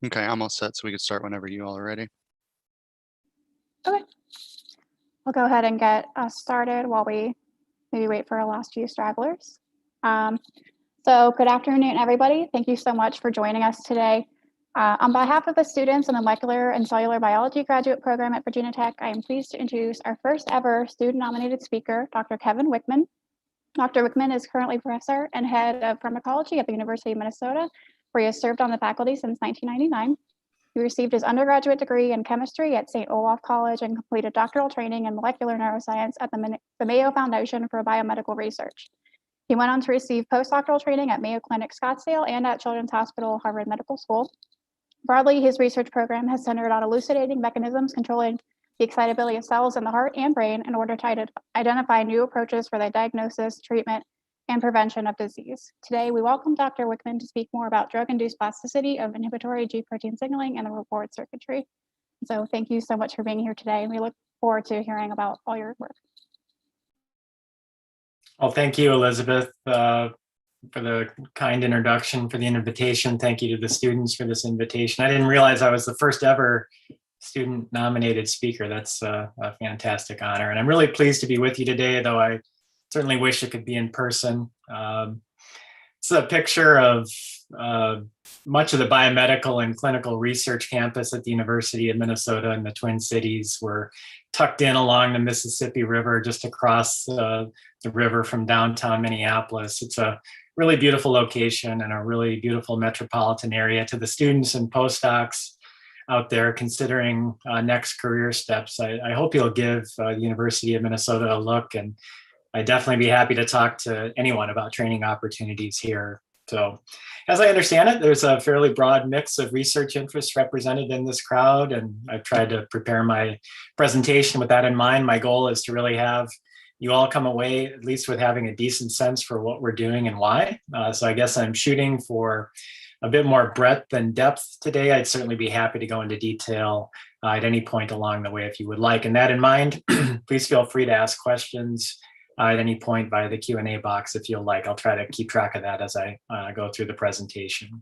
Okay, I'm all set, so we can start whenever you all are ready. Okay. I'll go ahead and get us started while we maybe wait for our last few stragglers. So good afternoon, everybody. Thank you so much for joining us today. On behalf of the students in the Molecular and Cellular Biology graduate program at Virginia Tech, I am pleased to introduce our first ever student-nominated speaker, Dr. Kevin Wickman. Dr. Wickman is currently professor and head of pharmacology at the University of Minnesota, where he has served on the faculty since 1999. He received his undergraduate degree in chemistry at St. Olaf College and completed doctoral training in molecular neuroscience at the Mayo Foundation for Biomedical Research. He went on to receive postdoctoral training at Mayo Clinic Scottsdale and at Children's Hospital Harvard Medical School. Broadly, his research program has centered on elucidating mechanisms controlling the excitability of cells in the heart and brain in order to identify new approaches for the diagnosis, treatment, and prevention of disease. Today, we welcome Dr. Wickman to speak more about drug-induced plasticity of inhibitory G protein signaling and the reward circuitry. So thank you so much for being here today, and we look forward to hearing about all your work. Well, thank you, Elizabeth, for the kind introduction, for the invitation. Thank you to the students for this invitation. I didn't realize I was the first ever student-nominated speaker. That's a fantastic honor, and I'm really pleased to be with you today, though I certainly wish it could be in person. It's a picture of much of the biomedical and clinical research campus at the University of Minnesota in the Twin Cities. We're tucked in along the Mississippi River, just across the river from downtown Minneapolis. It's a really beautiful location and a really beautiful metropolitan area. To the students and postdocs out there considering next career steps, I hope you'll give the University of Minnesota a look, and I'd definitely be happy to talk to anyone about training opportunities here. So as I understand it, there's a fairly broad mix of research interests represented in this crowd, and I've tried to prepare my presentation with that in mind. My goal is to really have you all come away at least with having a decent sense for what we're doing and why. So I guess I'm shooting for a bit more breadth than depth today. I'd certainly be happy to go into detail at any point along the way if you would like. And that in mind, please feel free to ask questions at any point via the Q&A box if you'll like. I'll try to keep track of that as I go through the presentation.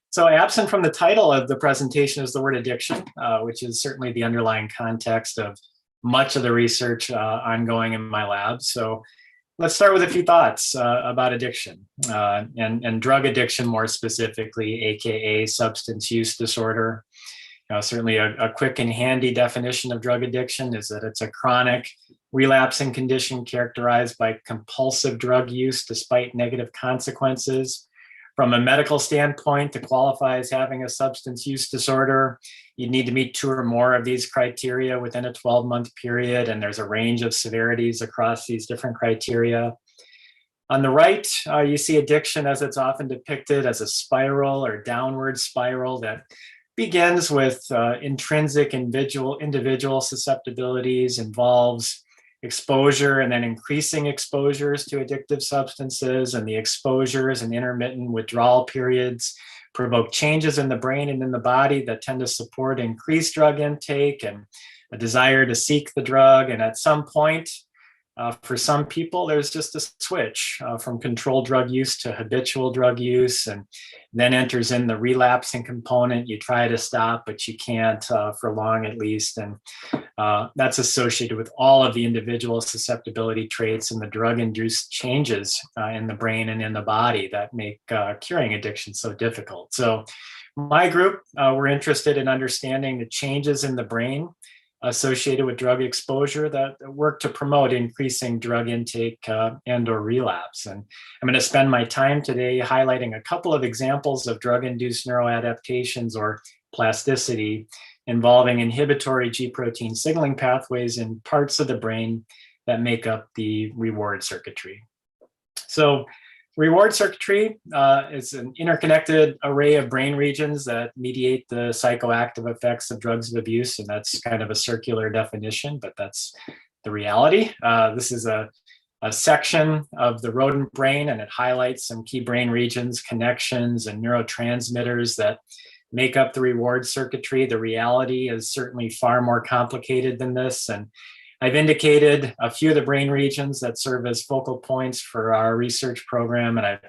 So absent from the title of the presentation is the word addiction, which is certainly the underlying context of much of the research ongoing in my lab. So let's start with a few thoughts about addiction and drug addiction more specifically, AKA substance use disorder. Certainly a quick and handy definition of drug addiction is that it's a chronic relapsing condition characterized by compulsive drug use despite negative consequences. From a medical standpoint, to qualify as having a substance use disorder, you need to meet 2 or more of these criteria within a 12-month period, and there's a range of severities across these different criteria. On the right, you see addiction as it's often depicted as a spiral or downward spiral that begins with intrinsic individual susceptibilities, involves exposure and then increasing exposures to addictive substances, and the exposures and intermittent withdrawal periods provoke changes in the brain and in the body that tend to support increased drug intake and a desire to seek the drug. And at some point, for some people, there's just a switch from controlled drug use to habitual drug use, and then enters in the relapsing component. You try to stop, but you can't for long at least. And that's associated with all of the individual susceptibility traits and the drug-induced changes in the brain and in the body that make curing addiction so difficult. So my group, we're interested in understanding the changes in the brain associated with drug exposure that work to promote increasing drug intake and or relapse. And I'm going to spend my time today highlighting a couple of examples of drug-induced neuroadaptations or plasticity involving inhibitory G protein signaling pathways in parts of the brain that make up the reward circuitry. So reward circuitry is an interconnected array of brain regions that mediate the psychoactive effects of drugs of abuse, and that's kind of a circular definition, but that's the reality. This is a section of the rodent brain, and it highlights some key brain regions, connections, and neurotransmitters that make up the reward circuitry. The reality is certainly far more complicated than this, and I've indicated a few of the brain regions that serve as focal points for our research program, and I've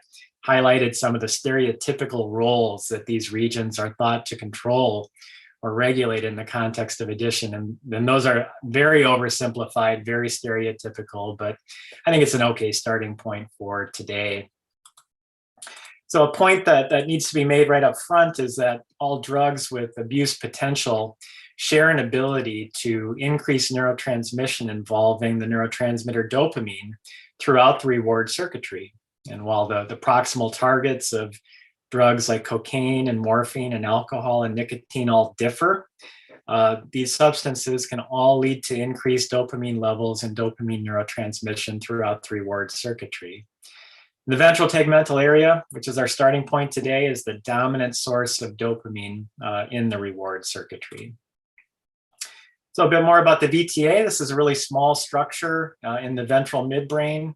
highlighted some of the stereotypical roles that these regions are thought to control or regulate in the context of addition. And then those are very oversimplified, very stereotypical, but I think it's an okay starting point for today. So a point that needs to be made right up front is that all drugs with abuse potential share an ability to increase neurotransmission involving the neurotransmitter dopamine throughout the reward circuitry. And while the proximal targets of drugs like cocaine and morphine and alcohol and nicotine all differ, these substances can all lead to increased dopamine levels and dopamine neurotransmission throughout the reward circuitry. The ventral tegmental area, which is our starting point today, is the dominant source of dopamine in the reward circuitry. So a bit more about the VTA. This is a really small structure in the ventral midbrain.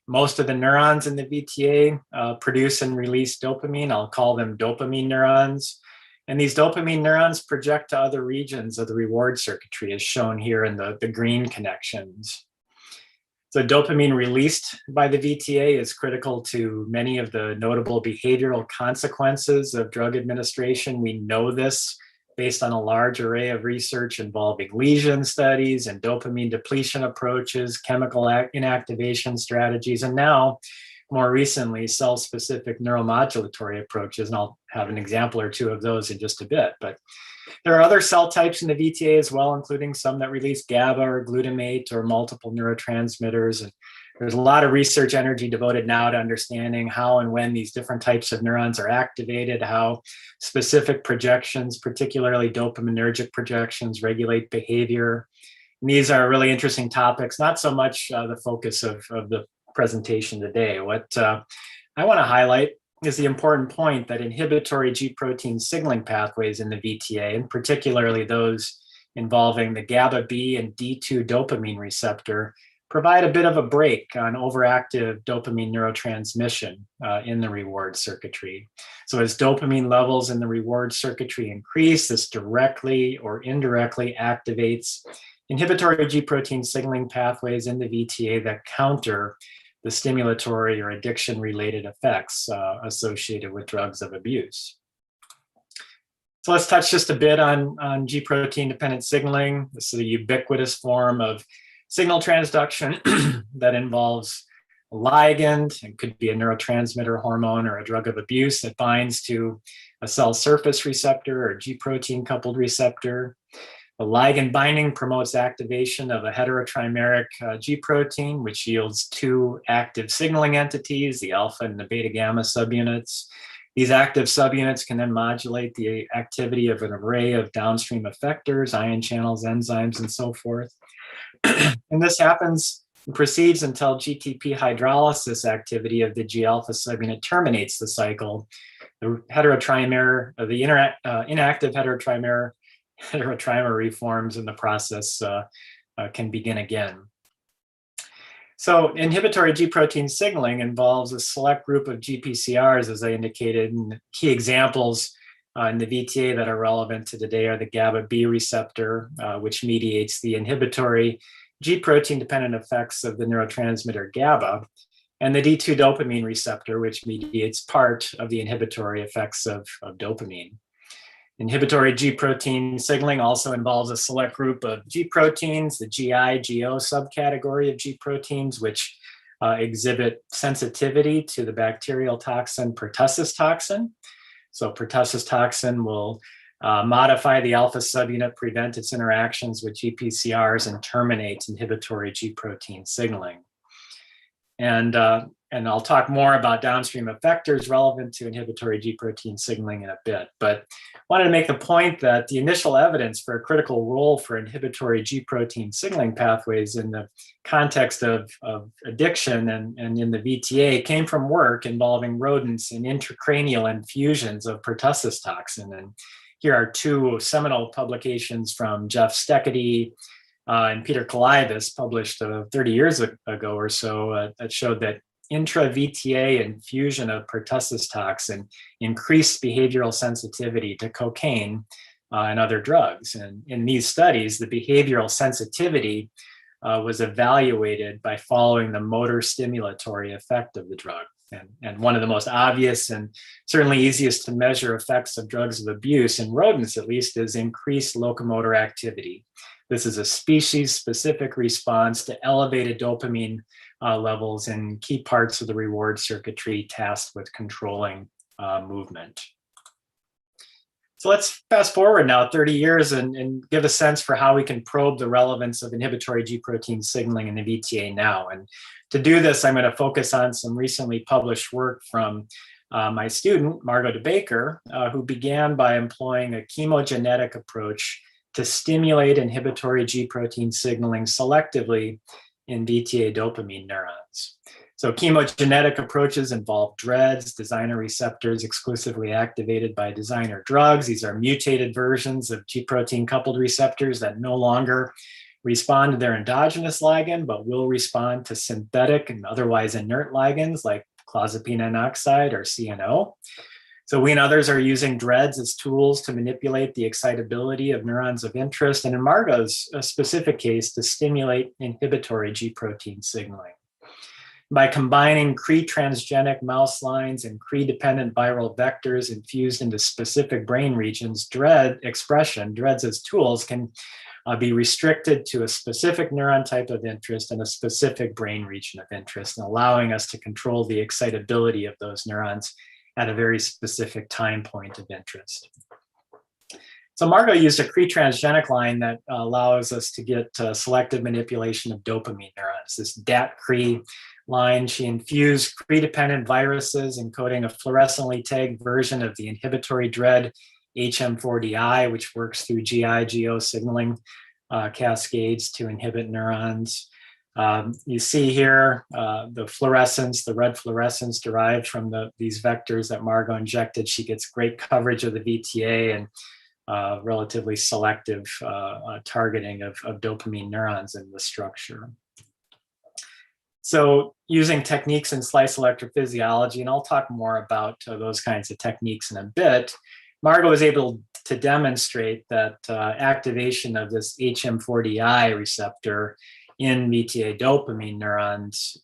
Most of the neurons in the VTA produce and release dopamine. I'll call them dopamine neurons. And these dopamine neurons project to other regions of the reward circuitry, as shown here in the green connections. So dopamine released by the VTA is critical to many of the notable behavioral consequences of drug administration. We know this based on a large array of research involving lesion studies and dopamine depletion approaches, chemical inactivation strategies, and now, more recently, cell-specific neuromodulatory approaches. And I'll have an example or two of those in just a bit. But there are other cell types in the VTA as well, including some that release GABA or glutamate or multiple neurotransmitters. And there's a lot of research energy devoted now to understanding how and when these different types of neurons are activated, how specific projections, particularly dopaminergic projections, regulate behavior. And these are really interesting topics, not so much the focus of the presentation today. What I want to highlight is the important point that inhibitory G protein signaling pathways in the VTA, and particularly those involving the GABA B and D2 dopamine receptor, provide a bit of a break on overactive dopamine neurotransmission in the reward circuitry. So as dopamine levels in the reward circuitry increase, this directly or indirectly activates inhibitory G protein signaling pathways in the VTA that counter the stimulatory or addiction-related effects associated with drugs of abuse. So let's touch just a bit on G protein-dependent signaling. This is a ubiquitous form of signal transduction that involves a ligand, and could be a neurotransmitter, hormone, or a drug of abuse that binds to a cell surface receptor or G protein-coupled receptor. The ligand binding promotes activation of a heterotrimeric G protein, which yields two active signaling entities, the alpha and the beta gamma subunits. These active subunits can then modulate the activity of an array of downstream effectors, ion channels, enzymes, and so forth. And this happens and proceeds until GTP hydrolysis activity of the G alpha subunit terminates the cycle. The heterotrimer, the inactive heterotrimer reforms, and the process can begin again. So inhibitory G protein signaling involves a select group of GPCRs, as I indicated, and key examples in the VTA that are relevant to today are the GABA B receptor, which mediates the inhibitory G protein dependent effects of the neurotransmitter GABA, and the D2 dopamine receptor, which mediates part of the inhibitory effects of dopamine. Inhibitory G protein signaling also involves a select group of G proteins, the GI-GO subcategory of G proteins, which exhibit sensitivity to the bacterial toxin pertussis toxin. So pertussis toxin will modify the alpha subunit, prevent its interactions with GPCRs, and terminate inhibitory G protein signaling. And I'll talk more about downstream effectors relevant to inhibitory G protein signaling in a bit, but wanted to make the point that the initial evidence for a critical role for inhibitory G protein signaling pathways in the context of addiction and in the VTA came from work involving rodents in intracranial infusions of pertussis toxin. And here are two seminal publications from Jeff Steketee and Peter Kalibas, published 30 years ago or so, that showed that intra-VTA infusion of pertussis toxin increased behavioral sensitivity to cocaine and other drugs. And in these studies, the behavioral sensitivity was evaluated by following the motor stimulatory effect of the drug. And one of the most obvious and certainly easiest to measure effects of drugs of abuse in rodents, at least, is increased locomotor activity. This is a species-specific response to elevated dopamine levels in key parts of the reward circuitry tasked with controlling movement. So let's fast forward now 30 years and give a sense for how we can probe the relevance of inhibitory G protein signaling in the VTA now. And to do this, I'm going to focus on some recently published work from my student, Margot de Baker, who began by employing a chemogenetic approach to stimulate inhibitory G protein signaling selectively in VTA dopamine neurons. So chemogenetic approaches involve DREADs, designer receptors exclusively activated by designer drugs. These are mutated versions of G protein coupled receptors that no longer respond to their endogenous ligand, but will respond to synthetic and otherwise inert ligands like clozapine N-oxide or CNO. So we and others are using DREADs as tools to manipulate the excitability of neurons of interest, and in Margot's specific case, to stimulate inhibitory G protein signaling. By combining Cre-transgenic mouse lines and Cre-dependent viral vectors infused into specific brain regions, DREADs as tools can be restricted to a specific neuron type of interest and a specific brain region of interest, and allowing us to control the excitability of those neurons at a very specific time point of interest. So Margot used a Cre-transgenic line that allows us to get selective manipulation of dopamine neurons. This DAT-Cre line, she infused Cre-dependent viruses encoding a fluorescently tagged version of the inhibitory DREAD HM4DI, which works through GI-GO signaling cascades to inhibit neurons. You see here the fluorescence, the red fluorescence derived from these vectors that Margot injected. She gets great coverage of the VTA and relatively selective targeting of dopamine neurons in the structure. So using techniques in slice electrophysiology, and I'll talk more about those kinds of techniques in a bit, Margot was able to demonstrate that activation of this HM4DI receptor in VTA dopamine neurons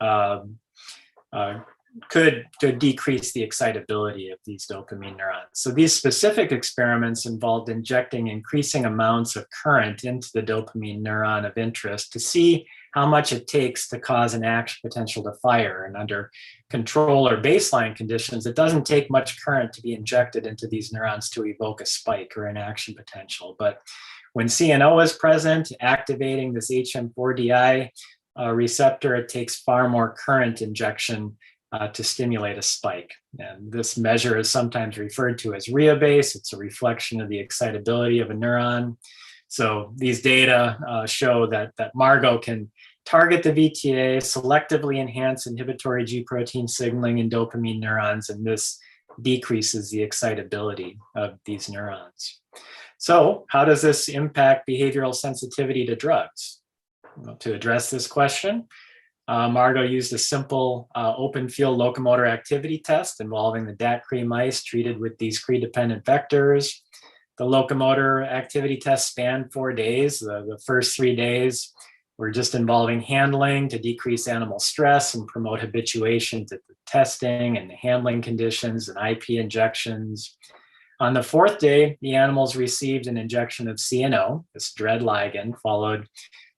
could decrease the excitability of these dopamine neurons. So these specific experiments involved injecting increasing amounts of current into the dopamine neuron of interest to see how much it takes to cause an action potential to fire. And under control or baseline conditions, it doesn't take much current to be injected into these neurons to evoke a spike or an action potential. But when CNO is present, activating this HM4DI receptor, it takes far more current injection to stimulate a spike. And this measure is sometimes referred to as rheobase. It's a reflection of the excitability of a neuron. So these data show that Margot can target the VTA, selectively enhance inhibitory G protein signaling in dopamine neurons, and this decreases the excitability of these neurons. So how does this impact behavioral sensitivity to drugs? Well, to address this question, Margot used a simple open field locomotor activity test involving the DAT-Cre mice treated with these Cre-dependent vectors. The locomotor activity test spanned 4 days. The first 3 days were just involving handling to decrease animal stress and promote habituation to the testing and the handling conditions and IP injections. On the 4th day, the animals received an injection of CNO, this DREAD ligand, followed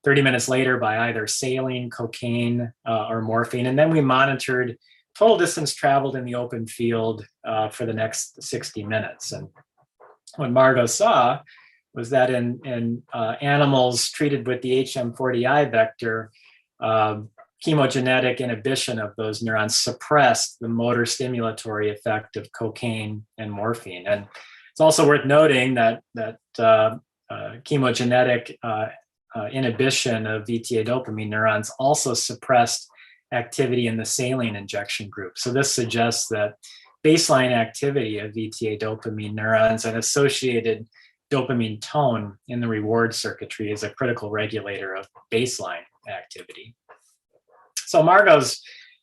30 minutes later by either saline, cocaine, or morphine. And then we monitored total distance traveled in the open field for the next 60 minutes. And what Margot saw was that in animals treated with the HM4DI vector, chemogenetic inhibition of those neurons suppressed the motor stimulatory effect of cocaine and morphine. And it's also worth noting that chemogenetic inhibition of VTA dopamine neurons also suppressed activity in the saline injection group. So this suggests that baseline activity of VTA dopamine neurons and associated dopamine tone in the reward circuitry is a critical regulator of baseline activity. So Margot's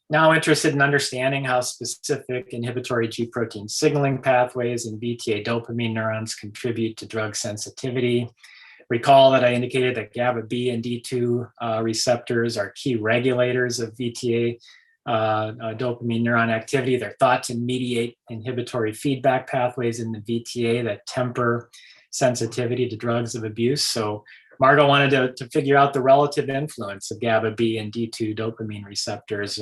now interested in understanding how specific inhibitory G protein signaling pathways in VTA dopamine neurons contribute to drug sensitivity. Recall that I indicated that GABA B and D2 receptors are key regulators of VTA dopamine neuron activity. They're thought to mediate inhibitory feedback pathways in the VTA that temper sensitivity to drugs of abuse. So Margot wanted to figure out the relative influence of GABA B and D2 dopamine receptors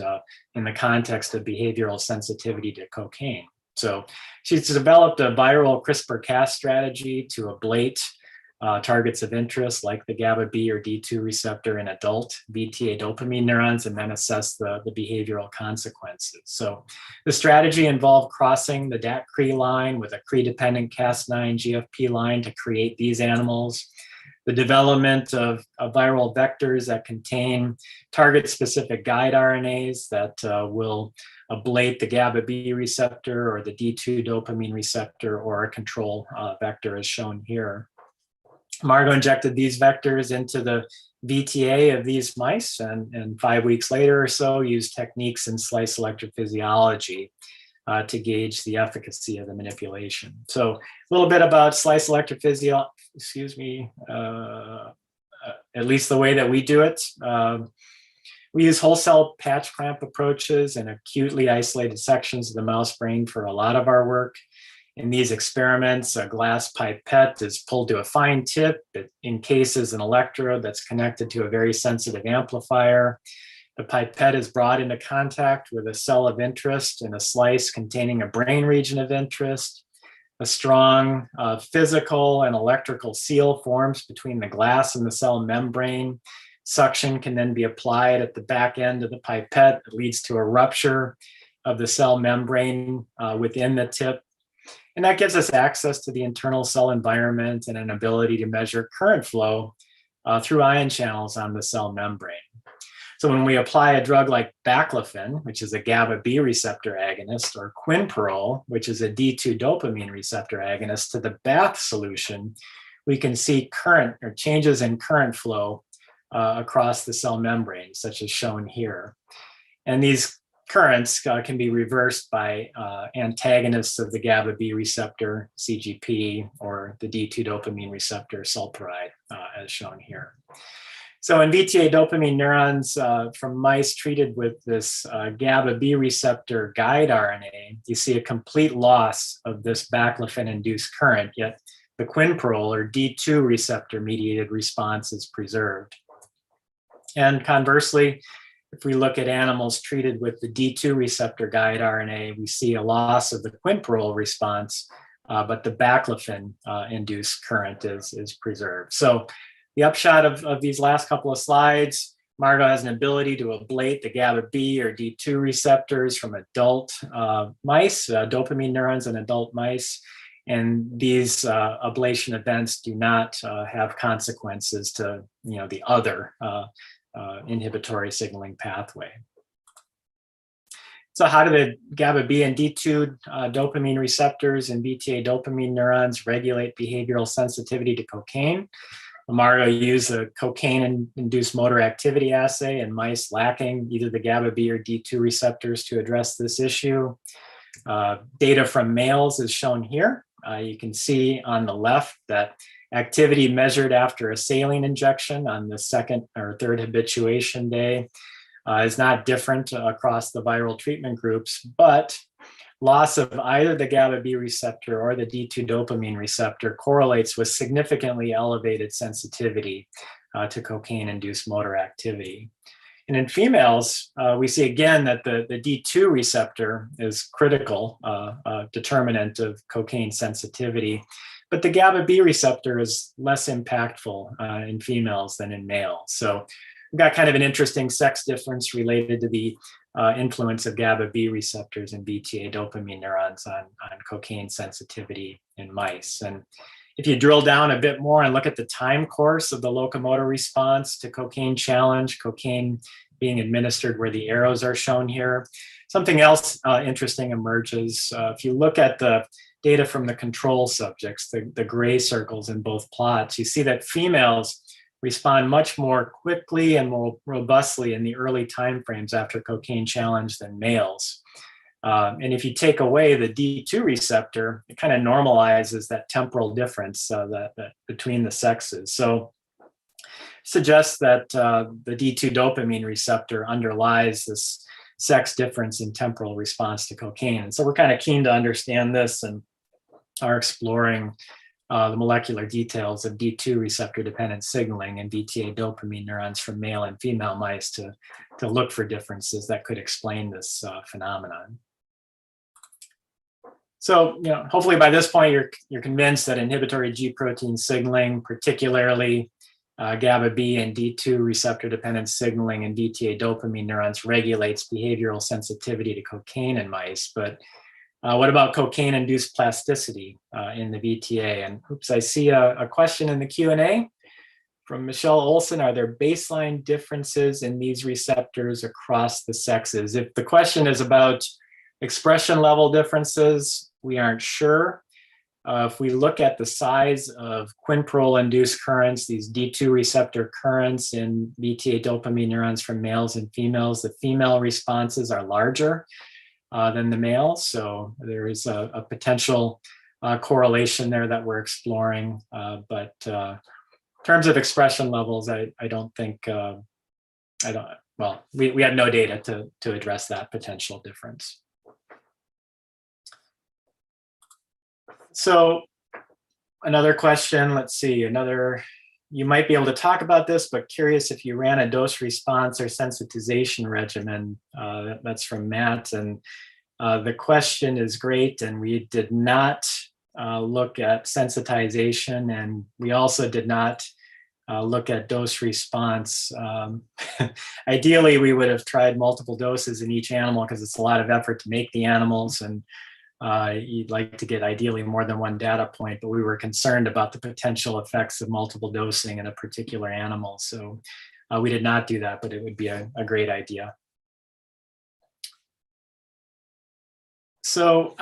in the context of behavioral sensitivity to cocaine. So she's developed a viral CRISPR-Cas strategy to ablate targets of interest like the GABA B or D2 receptor in adult VTA dopamine neurons and then assess the behavioral consequences. So the strategy involved crossing the DAC-CRE line with a CRE-dependent Cas9 GFP line to create these animals. The development of viral vectors that contain target-specific guide RNAs that will ablate the GABA B receptor or the D2 dopamine receptor or a control vector as shown here. Margot injected these vectors into the VTA of these mice and 5 weeks later or so used techniques in slice electrophysiology to gauge the efficacy of the manipulation. So a little bit about slice electrophysiology, at least the way that we do it. We use whole cell patch clamp approaches and acutely isolated sections of the mouse brain for a lot of our work. In these experiments, a glass pipette is pulled to a fine tip. It encases an electrode that's connected to a very sensitive amplifier. The pipette is brought into contact with a cell of interest in a slice containing a brain region of interest. A strong physical and electrical seal forms between the glass and the cell membrane. Suction can then be applied at the back end of the pipette. It leads to a rupture of the cell membrane within the tip. And that gives us access to the internal cell environment and an ability to measure current flow through ion channels on the cell membrane. So when we apply a drug like baclofen, which is a GABA B receptor agonist, or quinpirole, which is a D2 dopamine receptor agonist, to the bath solution, we can see current or changes in current flow across the cell membrane, such as shown here. And these currents can be reversed by antagonists of the GABA B receptor, CGP, or the D2 dopamine receptor, sulpiride, as shown here. So in VTA dopamine neurons from mice treated with this GABA B receptor guide RNA, you see a complete loss of this baclofen-induced current, yet the quinpirole or D2 receptor mediated response is preserved. And conversely, if we look at animals treated with the D2 receptor guide RNA, we see a loss of the quinpirole response, but the baclofen-induced current is preserved. So the upshot of these last couple of slides, Margot has an ability to ablate the GABA B or D2 receptors from adult mice, dopamine neurons in adult mice. And these ablation events do not have consequences to the other inhibitory signaling pathway. So how do the GABA B and D2 dopamine receptors in VTA dopamine neurons regulate behavioral sensitivity to cocaine? Margot used a cocaine-induced motor activity assay in mice lacking either the GABA B or D2 receptors to address this issue. Data from males is shown here. You can see on the left that activity measured after a saline injection on the second or third habituation day is not different across the viral treatment groups, but loss of either the GABA B receptor or the D2 dopamine receptor correlates with significantly elevated sensitivity to cocaine-induced motor activity. And in females, we see again that the D2 receptor is critical determinant of cocaine sensitivity, but the GABA B receptor is less impactful in females than in males. So we've got kind of an interesting sex difference related to the influence of GABA B receptors in VTA dopamine neurons on cocaine sensitivity in mice. And if you drill down a bit more and look at the time course of the locomotor response to cocaine challenge, cocaine being administered where the arrows are shown here, something else interesting emerges. If you look at the data from the control subjects, the gray circles in both plots, you see that females respond much more quickly and more robustly in the early timeframes after cocaine challenge than males. And if you take away the D2 receptor, it kind of normalizes that temporal difference that between the sexes. So suggests that the D2 dopamine receptor underlies this sex difference in temporal response to cocaine. And so we're kind of keen to understand this and are exploring the molecular details of D2 receptor-dependent signaling and VTA dopamine neurons from male and female mice to look for differences that could explain this phenomenon. So, hopefully by this point you're convinced that inhibitory G protein signaling, particularly GABA B and D2 receptor-dependent signaling in VTA dopamine neurons, regulates behavioral sensitivity to cocaine in mice. But what about cocaine-induced plasticity in the VTA? And oops, I see a question in the Q&A from Michelle Olson. Are there baseline differences in these receptors across the sexes? If the question is about expression level differences, we aren't sure. If we look at the size of quinprol-induced currents, these D2 receptor currents in VTA dopamine neurons from males and females, the female responses are larger than the male. So there is a potential correlation there that we're exploring. But in terms of expression levels, I don't think, we had no data to address that potential difference. So another question, let's see, you might be able to talk about this, but curious if you ran a dose response or sensitization regimen. That's from Matt. And the question is great. And we did not look at sensitization, and we also did not look at dose response. Ideally, we would have tried multiple doses in each animal because it's a lot of effort to make the animals, and you'd like to get ideally more than one data point, but we were concerned about the potential effects of multiple dosing in a particular animal. So we did not do that, but it would be a great idea. So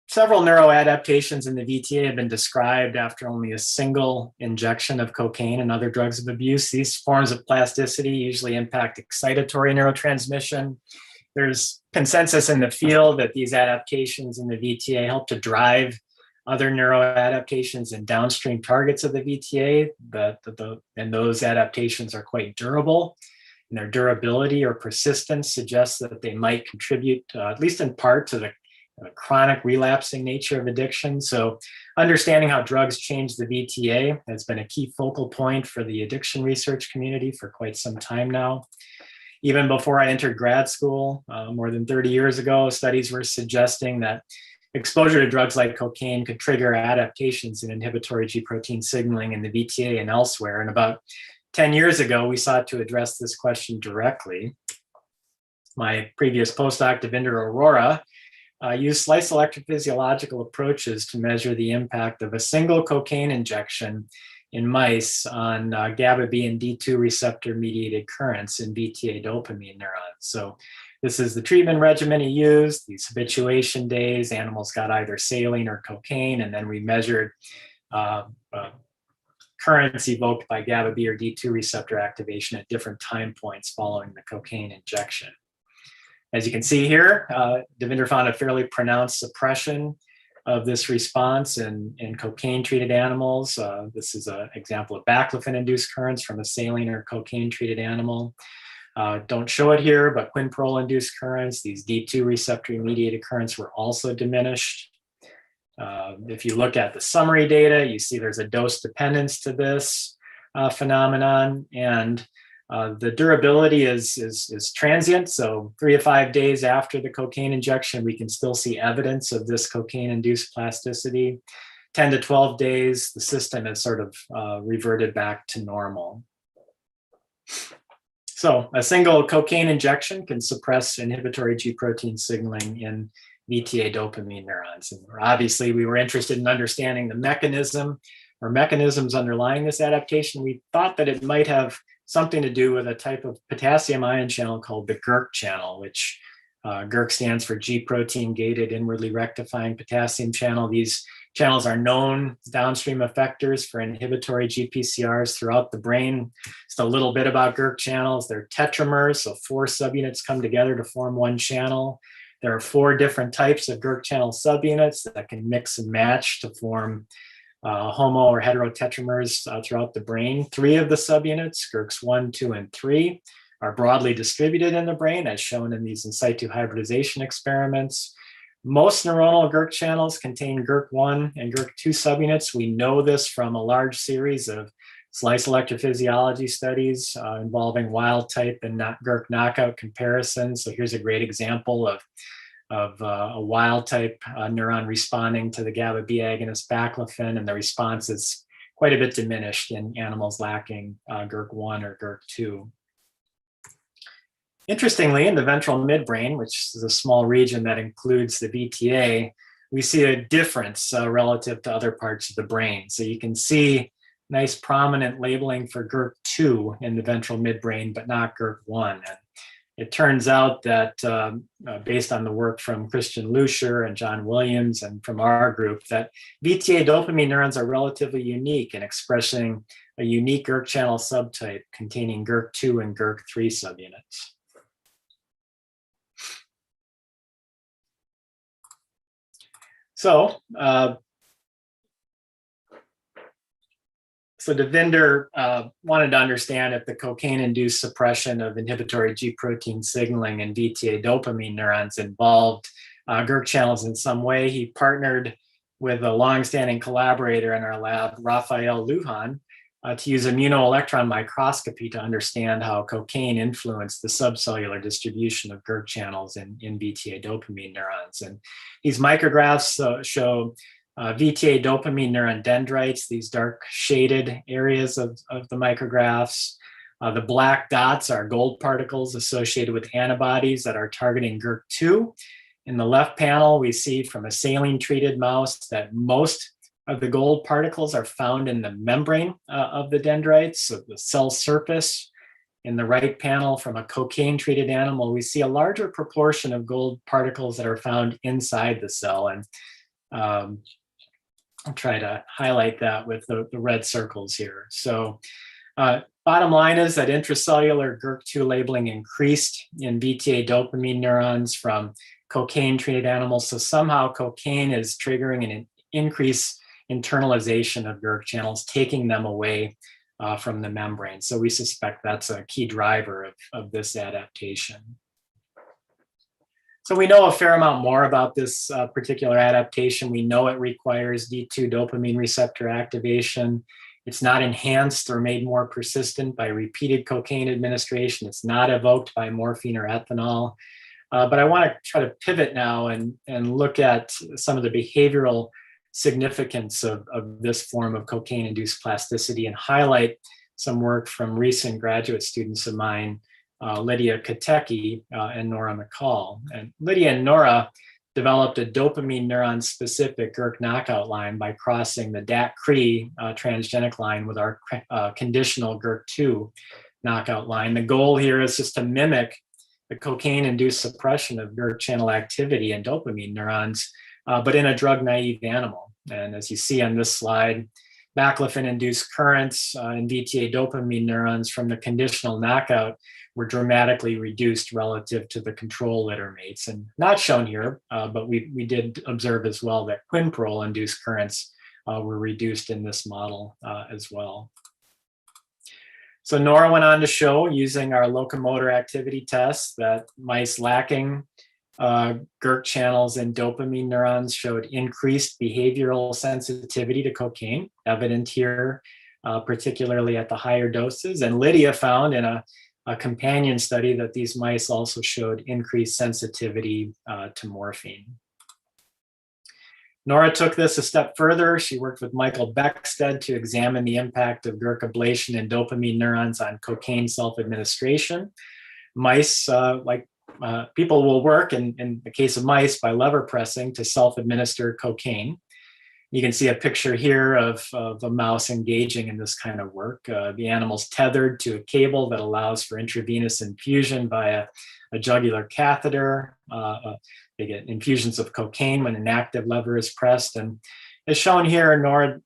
several neuroadaptations in the VTA have been described after only a single injection of cocaine and other drugs of abuse. These forms of plasticity usually impact excitatory neurotransmission. There's consensus in the field that these adaptations in the VTA help to drive other neuroadaptations and downstream targets of the VTA, and those adaptations are quite durable. And their durability or persistence suggests that they might contribute, at least in part, to the chronic relapsing nature of addiction. So understanding how drugs change the VTA has been a key focal point for the addiction research community for quite some time now. Even before I entered grad school, more than 30 years ago, studies were suggesting that exposure to drugs like cocaine could trigger adaptations in inhibitory G protein signaling in the VTA and elsewhere. And about 10 years ago, we sought to address this question directly. My previous postdoc, Devinder Arora, used slice electrophysiological approaches to measure the impact of a single cocaine injection in mice on GABA B and D2 receptor mediated currents in VTA dopamine neurons. So this is the treatment regimen he used, these habituation days. Animals got either saline or cocaine, and then we measured currents evoked by GABA B or D2 receptor activation at different time points following the cocaine injection. As you can see here, Devinder found a fairly pronounced suppression of this response in cocaine-treated animals. This is an example of baclofen-induced currents from a saline or cocaine-treated animal. Don't show it here, but quinprol-induced currents, these D2 receptor-mediated currents, were also diminished. If you look at the summary data, you see there's a dose dependence to this phenomenon, and the durability is transient. So 3 to 5 days after the cocaine injection, we can still see evidence of this cocaine-induced plasticity. 10 to 12 days, the system has sort of reverted back to normal. So a single cocaine injection can suppress inhibitory G protein signaling in VTA dopamine neurons. And obviously, we were interested in understanding the mechanism or mechanisms underlying this adaptation. We thought that it might have something to do with a type of potassium ion channel called the Gerk channel, which Gerk stands for G protein gated inwardly rectifying potassium channel. These channels are known downstream effectors for inhibitory GPCRs throughout the brain. Just a little bit about Gerk channels. They're tetramers, so 4 subunits come together to form one channel. There are 4 different types of Gerk channel subunits that can mix and match to form homo or heterotetramers throughout the brain. 3 of the subunits, Gerks 1, 2, and 3, are broadly distributed in the brain, as shown in these in situ hybridization experiments. Most neuronal Gerk channels contain Gerk1 and Gerk2 subunits. We know this from a large series of slice electrophysiology studies involving wild type and Gerk knockout comparisons. So here's a great example of a wild type neuron responding to the GABA B agonist baclofen, and the response is quite a bit diminished in animals lacking Gerk1 or Gerk2. Interestingly, in the ventral midbrain, which is a small region that includes the VTA, we see a difference relative to other parts of the brain. So you can see nice prominent labeling for Gerk2 in the ventral midbrain, but not Gerk1. And it turns out that based on the work from Christian Lucier and John Williams and from our group, that VTA dopamine neurons are relatively unique in expressing a unique Gerk channel subtype containing Gerk2 and Gerk3 subunits. So Devinder wanted to understand if the cocaine-induced suppression of inhibitory G protein signaling in VTA dopamine neurons involved Gerk channels in some way. He partnered with a longstanding collaborator in our lab, Raphael Lujan, to use immunoelectron microscopy to understand how cocaine influenced the subcellular distribution of Gerk channels in VTA dopamine neurons. And these micrographs show VTA dopamine neuron dendrites, these dark shaded areas of the micrographs. The black dots are gold particles associated with antibodies that are targeting Gerk2. In the left panel, we see from a saline treated mouse that most of the gold particles are found in the membrane of the dendrites, so the cell surface. In the right panel, from a cocaine treated animal, we see a larger proportion of gold particles that are found inside the cell. And I'll try to highlight that with the red circles here. So bottom line is that intracellular Gerk2 labeling increased in VTA dopamine neurons from cocaine treated animals. So somehow cocaine is triggering an increased internalization of Gerk channels, taking them away from the membrane. So we suspect that's a key driver of this adaptation. So we know a fair amount more about this particular adaptation. We know it requires D2 dopamine receptor activation. It's not enhanced or made more persistent by repeated cocaine administration. It's not evoked by morphine or ethanol. But I want to try to pivot now and look at some of the behavioral significance of this form of cocaine-induced plasticity and highlight some work from recent graduate students of mine, Lydia Katecki and Nora McCall. And Lydia and Nora developed a dopamine neuron-specific Gerk knockout line by crossing the DAC-CRE transgenic line with our conditional Gerk2 knockout line. The goal here is just to mimic the cocaine-induced suppression of Gerk channel activity in dopamine neurons, but in a drug-naive animal. And as you see on this slide, baclofen-induced currents in VTA dopamine neurons from the conditional knockout were dramatically reduced relative to the control littermates. And not shown here, but we did observe as well that quinprol-induced currents were reduced in this model as well. So Nora went on to show, using our locomotor activity tests, that mice lacking Gerk channels in dopamine neurons showed increased behavioral sensitivity to cocaine, evident here, particularly at the higher doses. And Lydia found in a companion study that these mice also showed increased sensitivity to morphine. Nora took this a step further. She worked with Michael Beckstead to examine the impact of Gerk ablation in dopamine neurons on cocaine self-administration. Mice, people will work, in the case of mice, by lever pressing to self-administer cocaine. You can see a picture here of a mouse engaging in this kind of work. The animal's tethered to a cable that allows for intravenous infusion via a jugular catheter. They get infusions of cocaine when an active lever is pressed. And as shown here, Nora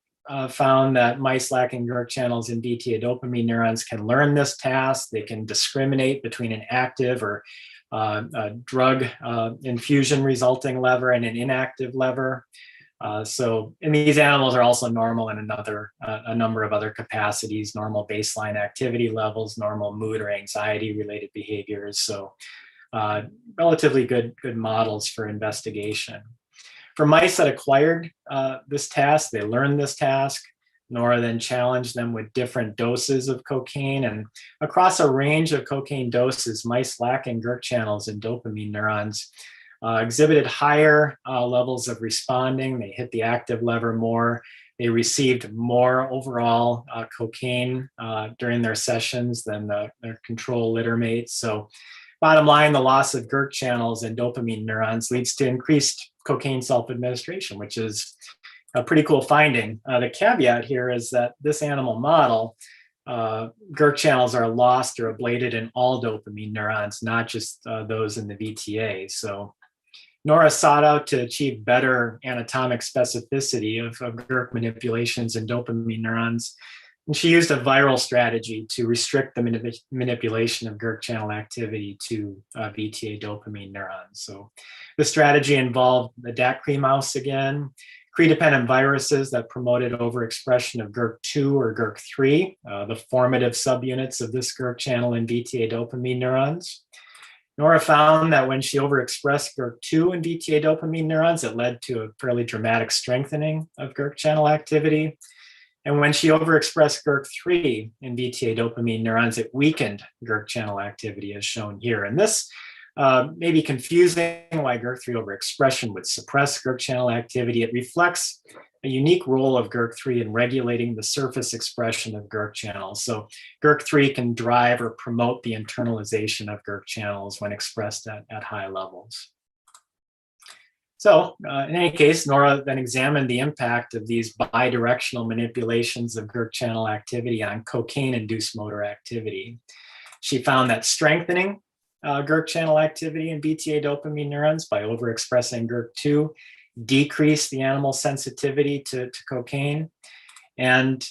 found that mice lacking Gerk channels in VTA dopamine neurons can learn this task. They can discriminate between an active or a drug infusion resulting lever and an inactive lever. So, and these animals are also normal in a number of other capacities, normal baseline activity levels, normal mood or anxiety related behaviors. So relatively good models for investigation. For mice that acquired this task, they learned this task. Nora then challenged them with different doses of cocaine, and across a range of cocaine doses, mice lacking Gerk channels and dopamine neurons exhibited higher levels of responding. They hit the active lever more. They received more overall cocaine during their sessions than their control litter mates. So bottom line, the loss of Gerk channels and dopamine neurons leads to increased cocaine self-administration, which is a pretty cool finding. The caveat here is that this animal model, Gerk channels are lost or ablated in all dopamine neurons, not just those in the VTA. So Nora sought out to achieve better anatomic specificity of Gerk manipulations in dopamine neurons. And she used a viral strategy to restrict the manipulation of Gerk channel activity to VTA dopamine neurons. So the strategy involved the DAC mouse again, Cre-dependent viruses that promoted overexpression of Gerk2 or Gerk3, the formative subunits of this Gerk channel in VTA dopamine neurons. Nora found that when she overexpressed Gerk2 in VTA dopamine neurons, it led to a fairly dramatic strengthening of Gerk channel activity. And when she overexpressed Gerk3 in VTA dopamine neurons, it weakened Gerk channel activity as shown here. And this may be confusing why Gerk3 overexpression would suppress Gerk channel activity. It reflects a unique role of Gerk3 in regulating the surface expression of Gerk channels. So Gerk3 can drive or promote the internalization of Gerk channels when expressed at high levels. So in any case, Nora then examined the impact of these bidirectional manipulations of Gerk channel activity on cocaine-induced motor activity. She found that strengthening Gerk channel activity in VTA dopamine neurons by overexpressing Gerk2 decreased the animal sensitivity to cocaine, and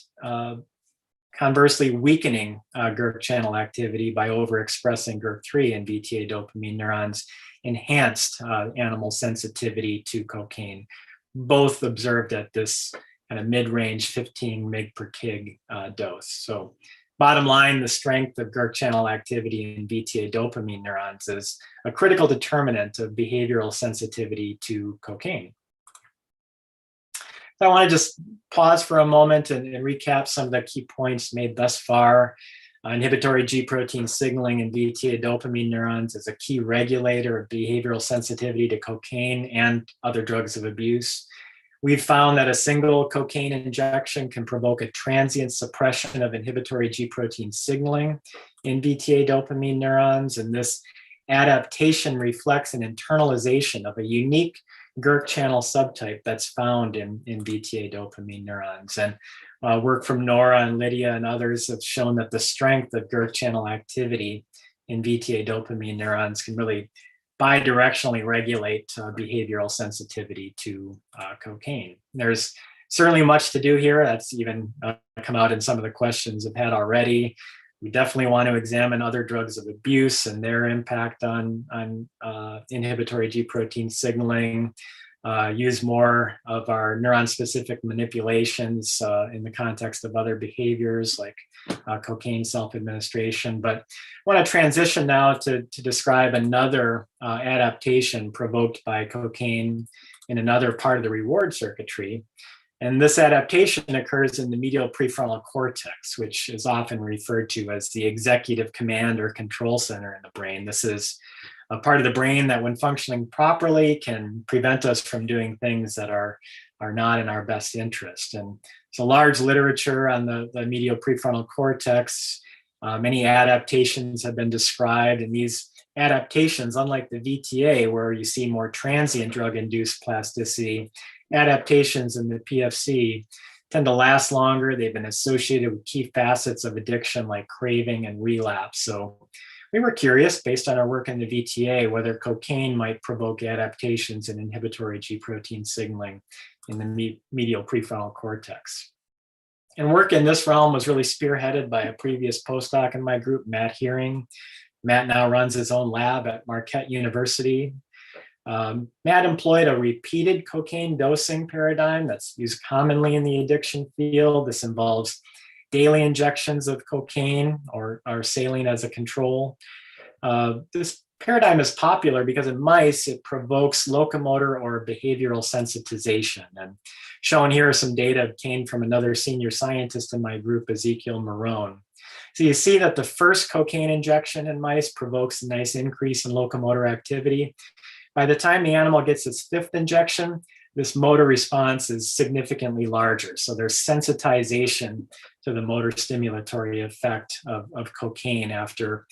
conversely weakening Gerk channel activity by overexpressing Gerk3 in VTA dopamine neurons enhanced animal sensitivity to cocaine, both observed at this kind of mid-range 15 mg per kg dose. So bottom line, the strength of Gerk channel activity in VTA dopamine neurons is a critical determinant of behavioral sensitivity to cocaine. So I want to just pause for a moment and recap some of the key points made thus far. Inhibitory G protein signaling in VTA dopamine neurons is a key regulator of behavioral sensitivity to cocaine and other drugs of abuse. We've found that a single cocaine injection can provoke a transient suppression of inhibitory G protein signaling in VTA dopamine neurons, and this adaptation reflects an internalization of a unique Gerk channel subtype that's found in VTA dopamine neurons. And work from Nora and Lydia and others have shown that the strength of Gerk channel activity in VTA dopamine neurons can really bidirectionally regulate behavioral sensitivity to cocaine. There's certainly much to do here. That's even come out in some of the questions I've had already. We definitely want to examine other drugs of abuse and their impact on inhibitory G protein signaling, use more of our neuron-specific manipulations in the context of other behaviors like cocaine self-administration. But I want to transition now to describe another adaptation provoked by cocaine in another part of the reward circuitry. And this adaptation occurs in the medial prefrontal cortex, which is often referred to as the executive command or control center in the brain. This is a part of the brain that, when functioning properly, can prevent us from doing things that are not in our best interest. And it's a large literature on the medial prefrontal cortex. Many adaptations have been described, and these adaptations, unlike the VTA, where you see more transient drug-induced plasticity, adaptations in the PFC tend to last longer. They've been associated with key facets of addiction like craving and relapse. So we were curious, based on our work in the VTA, whether cocaine might provoke adaptations in inhibitory G protein signaling in the medial prefrontal cortex. And work in this realm was really spearheaded by a previous postdoc in my group, Matt Hearing. Matt now runs his own lab at Marquette University. Matt employed a repeated cocaine dosing paradigm that's used commonly in the addiction field. This involves daily injections of cocaine or saline as a control. This paradigm is popular because in mice, it provokes locomotor or behavioral sensitization. And shown here are some data obtained from another senior scientist in my group, Ezekiel Marone. So you see that the first cocaine injection in mice provokes a nice increase in locomotor activity. By the time the animal gets its fifth injection, this motor response is significantly larger. So there's sensitization to the motor stimulatory effect of cocaine after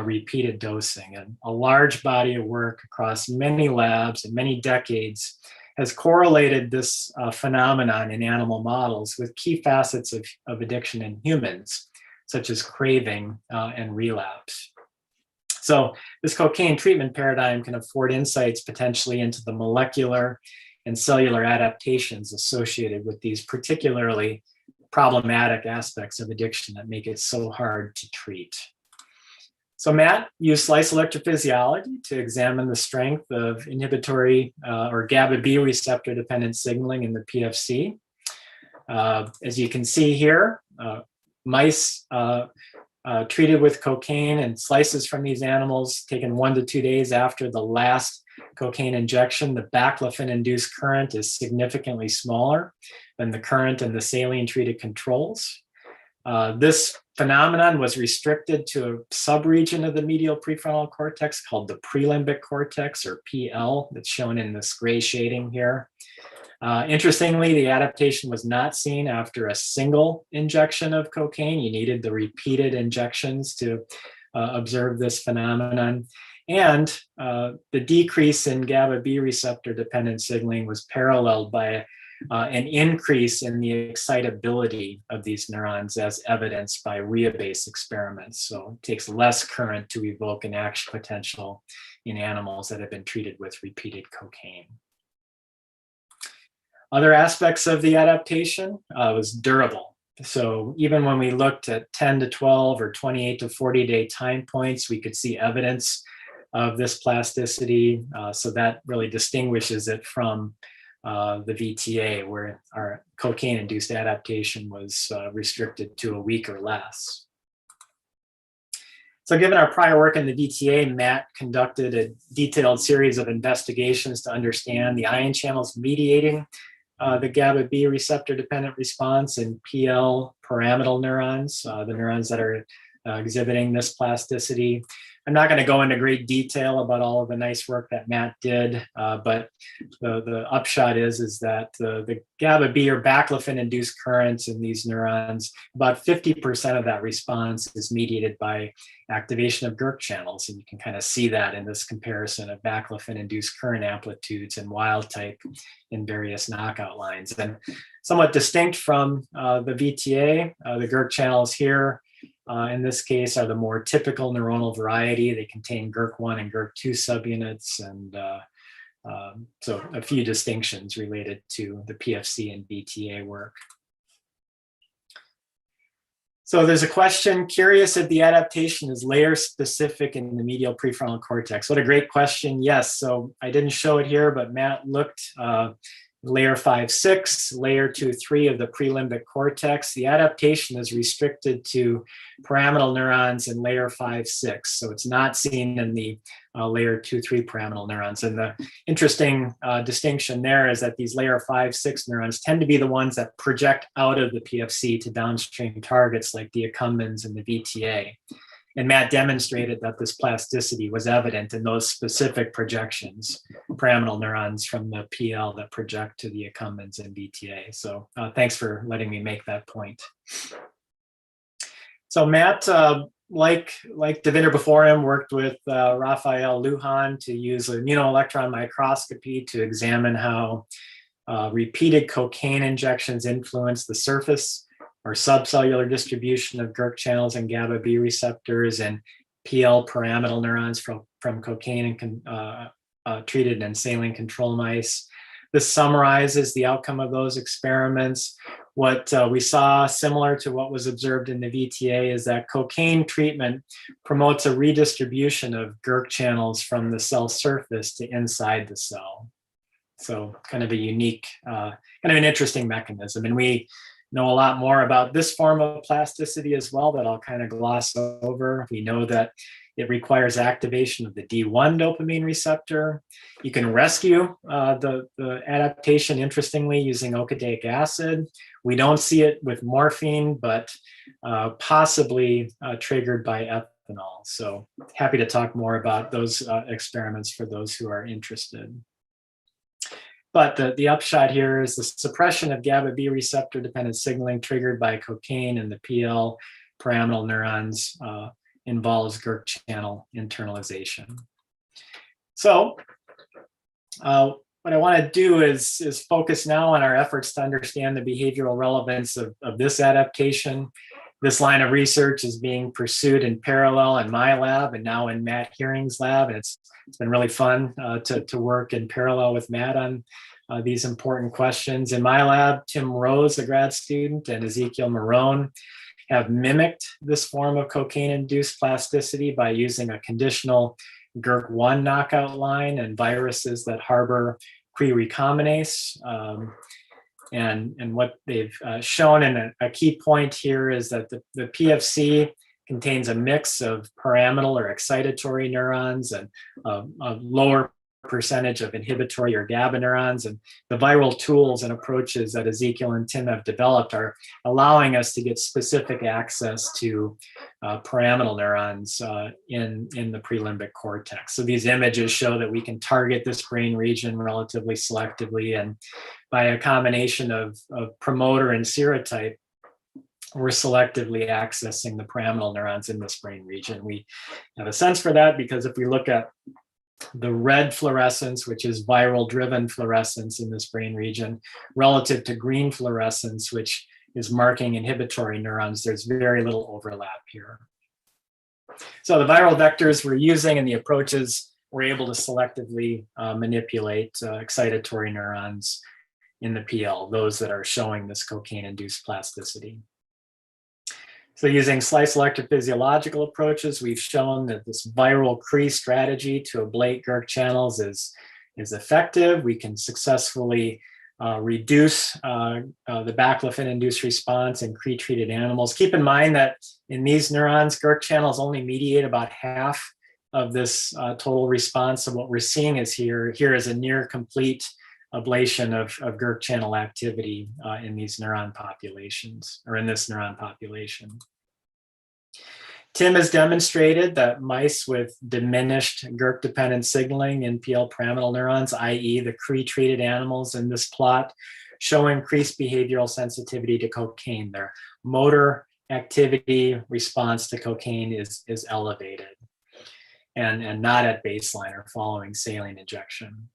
repeated dosing. And a large body of work across many labs and many decades has correlated this phenomenon in animal models with key facets of addiction in humans, such as craving and relapse. So this cocaine treatment paradigm can afford insights potentially into the molecular and cellular adaptations associated with these particularly problematic aspects of addiction that make it so hard to treat. So Matt used slice electrophysiology to examine the strength of inhibitory or GABA B receptor dependent signaling in the PFC. As you can see here, mice treated with cocaine and slices from these animals taken 1 to 2 days after the last cocaine injection, the baclofen-induced current is significantly smaller than the current in the saline-treated controls. This phenomenon was restricted to a subregion of the medial prefrontal cortex called the prelimbic cortex, or PL, that's shown in this gray shading here. Interestingly, the adaptation was not seen after a single injection of cocaine. You needed the repeated injections to observe this phenomenon. And the decrease in GABA B receptor dependent signaling was paralleled by an increase in the excitability of these neurons as evidenced by Rhea-based experiments. So it takes less current to evoke an action potential in animals that have been treated with repeated cocaine. Other aspects of the adaptation was durable. So even when we looked at 10 to 12 or 28 to 40 day time points, we could see evidence of this plasticity. So that really distinguishes it from the VTA, where our cocaine-induced adaptation was restricted to a week or less. So given our prior work in the VTA, Matt conducted a detailed series of investigations to understand the ion channels mediating the GABA B receptor dependent response in PL pyramidal neurons, the neurons that are exhibiting this plasticity. I'm not going to go into great detail about all of the nice work that Matt did, but the upshot is that the GABA B or baclofen-induced currents in these neurons, about 50% of that response is mediated by activation of Gerk channels. And you can kind of see that in this comparison of baclofen-induced current amplitudes and wild type in various knockout lines. And somewhat distinct from the VTA, the Gerk channels here in this case are the more typical neuronal variety. They contain Gerk1 and Gerk2 subunits, and so a few distinctions related to the PFC and VTA work. So there's a question, curious if the adaptation is layer specific in the medial prefrontal cortex. What a great question. Yes, so I didn't show it here, but Matt looked layer 5-6, layer 2-3 of the prelimbic cortex. The adaptation is restricted to pyramidal neurons in layer 5-6. So it's not seen in the layer 2-3 pyramidal neurons. And the interesting distinction there is that these layer 5-6 neurons tend to be the ones that project out of the PFC to downstream targets like the accumbens and the VTA. And Matt demonstrated that this plasticity was evident in those specific projections, pyramidal neurons from the PL that project to the accumbens and VTA. So thanks for letting me make that point. So Matt, like Devinder before him, worked with Raphael Lujan to use immunoelectron microscopy to examine how repeated cocaine injections influence the surface or subcellular distribution of Gerk channels and GABA B receptors and PL pyramidal neurons from cocaine and treated and saline control mice. This summarizes the outcome of those experiments. What we saw, similar to what was observed in the VTA, is that cocaine treatment promotes a redistribution of Gerk channels from the cell surface to inside the cell. So kind of a unique, kind of an interesting mechanism. And we know a lot more about this form of plasticity as well that I'll kind of gloss over. We know that it requires activation of the D1 dopamine receptor. You can rescue the adaptation, interestingly, using okadaic acid. We don't see it with morphine, but possibly triggered by ethanol. So happy to talk more about those experiments for those who are interested. But the upshot here is the suppression of GABA B receptor dependent signaling triggered by cocaine in the PL pyramidal neurons involves Gerk channel internalization. So what I want to do is focus now on our efforts to understand the behavioral relevance of this adaptation. This line of research is being pursued in parallel in my lab and now in Matt Hearing's lab. And it's been really fun to work in parallel with Matt on these important questions. In my lab, Tim Rose, a grad student, and Ezekiel Marone have mimicked this form of cocaine-induced plasticity by using a conditional Gerk1 knockout line and viruses that harbor pre-recombinase. And what they've shown, and a key point here, is that the PFC contains a mix of pyramidal or excitatory neurons and a lower percentage of inhibitory or GABA neurons. And the viral tools and approaches that Ezekiel and Tim have developed are allowing us to get specific access to pyramidal neurons in the prelimbic cortex. So these images show that we can target this brain region relatively selectively, and by a combination of promoter and serotype, we're selectively accessing the pyramidal neurons in this brain region. We have a sense for that because if we look at the red fluorescence, which is viral driven fluorescence in this brain region, relative to green fluorescence, which is marking inhibitory neurons, there's very little overlap here. So the viral vectors we're using and the approaches, we're able to selectively manipulate excitatory neurons in the PL, those that are showing this cocaine-induced plasticity. So using slice electrophysiological approaches, we've shown that this viral Cree strategy to ablate Gerk channels is effective. We can successfully reduce the baclofen-induced response in Cree-treated animals. Keep in mind that in these neurons, Gerk channels only mediate about half of this total response. So what we're seeing is here is a near complete ablation of Gerk channel activity in these neuron populations, or in this neuron population. Tim has demonstrated that mice with diminished Gerk-dependent signaling in PL pyramidal neurons, i.e. the Cree-treated animals in this plot, show increased behavioral sensitivity to cocaine. Their motor activity response to cocaine is elevated and not at baseline or following saline injection.